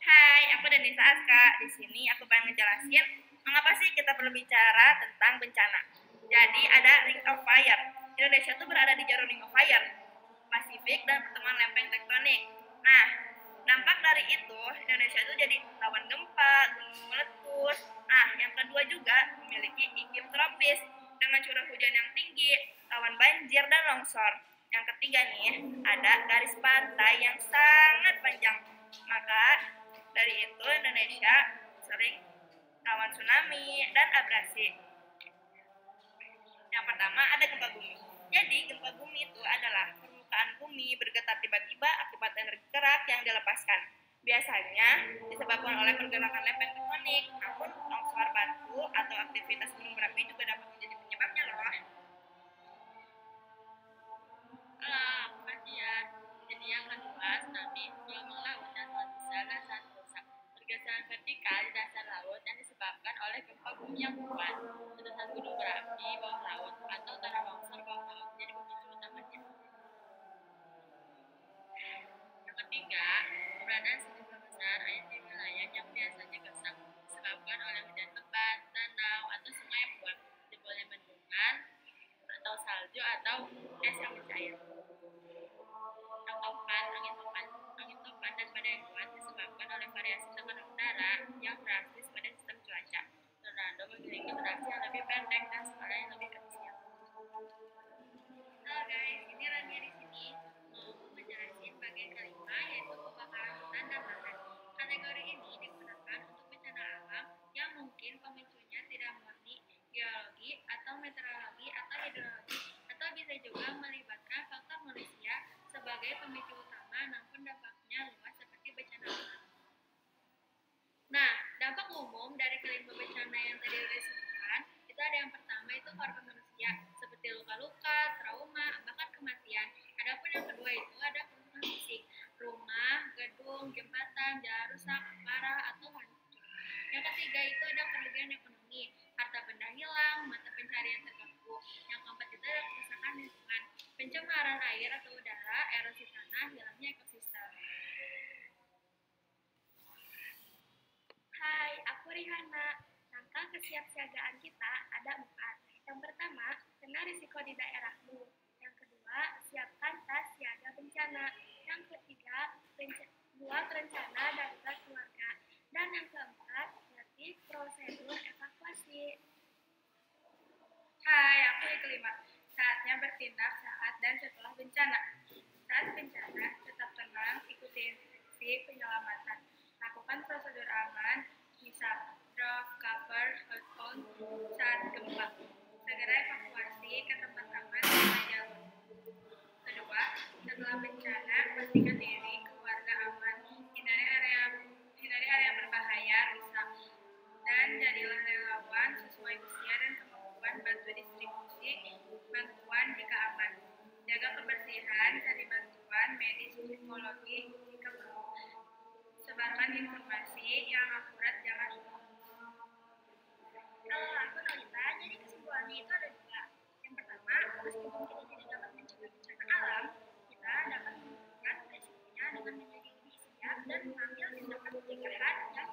Hai, aku Denisa Aska. Di sini aku pengen ngejelasin mengapa sih kita perlu bicara tentang bencana. Jadi ada Ring of Fire. Indonesia tuh berada di jalur Ring of Fire, Pasifik dan pertemuan lempeng tektonik. Nah, dampak dari itu Indonesia itu jadi rawan gempa, gunung meletus. Nah, yang kedua juga memiliki iklim tropis dengan curah hujan yang tinggi, rawan banjir dan longsor. Yang ketiga nih, ada garis pantai yang sangat panjang. Maka dari itu Indonesia sering rawan tsunami dan abrasi. Yang pertama ada gempa bumi. Jadi gempa bumi itu adalah permukaan bumi bergetar tiba-tiba akibat energi gerak yang dilepaskan. Biasanya disebabkan oleh pergerakan lempeng tektonik, namun longsor batu atau aktivitas gunung berapi juga dapat menjadi penyebabnya loh. Makasih ya. Jadi yang kedua, tsunami gelombang laut dan sangat besar dan sangat rusak. Pergeseran vertikal di dasar laut yang disebabkan oleh gempa bumi yang kuat, letusan gunung berapi bawah laut, atau tanah longsor bawah laut jadi pemicu utamanya. Yang ketiga, keberadaan sejumlah besar air di wilayah yang biasanya gersang disebabkan oleh hujan lebat, danau, atau sungai yang kuat, jebolnya bendungan, atau salju atau es yang mencair. Yang keempat, angin topan. Angin topan dan badai yang kuat disebabkan oleh variasi tekanan udara yang drastis pada sistem cuaca. Tornado memiliki durasi yang lebih pendek dan skala yang lebih kecil. Halo guys, ini Rania di sini. Mau menjelaskan bagian kelima yaitu kebakaran hutan dan lahan. Kategori ini digunakan untuk bencana alam yang mungkin pemicunya tidak murni geologi atau meteorologi atau hidrologi atau bisa juga melibatkan faktor manusia sebagai pemicu utama namun dampaknya luas seperti bencana alam. Nah, dampak umum dari kelima bencana yang tadi sudah disebutkan itu ada yang pertama itu korban manusia seperti luka-luka, trauma, bahkan kematian. Adapun yang kedua itu ada kerusakan fisik, rumah, gedung, jembatan, jalan rusak, parah atau hancur. Yang ketiga itu ada kerugian ekonomi, harta benda hilang, mata pencarian terganggu. Yang keempat itu ada kerusakan lingkungan, pencemaran air atau udara, erosi tanah, hilangnya ekosistem. Hai, aku Rihana. Langkah kesiapsiagaan kita ada 4. Yang pertama, kenal risiko di daerahmu. Yang kedua, siapkan tas siaga bencana. Yang ketiga, buat rencana darurat keluarga. Dan yang keempat, ngerti prosedur evakuasi. Hai, aku yang kelima. Saatnya bertindak saat dan setelah bencana. Saat bencana, tetap tenang, ikuti instruksi penyelamatan. Lakukan prosedur aman, misal drop, cover, hold on saat gempa. Segera evakuasi ke tempat aman sesuai jalur. Kedua, setelah bencana, pastikan diri keluarga aman. Hindari area berbahaya, rusak. Dan jadilah relawan sesuai usia dan kemampuan, bantu distribusi bantuan jika aman. Jaga kebersihan, cari bantuan medis psikologi jika perlu. Sebarkan informasi yang akurat, jangan hoax. Kalau aku Nolita, jadi kesimpulannya itu ada 2. Yang pertama, meskipun kita tidak dapat mencegah bencana alam, kita dapat menurunkan resikonya dengan menjadi lebih siap dan mengambil tindakan pencegahan yang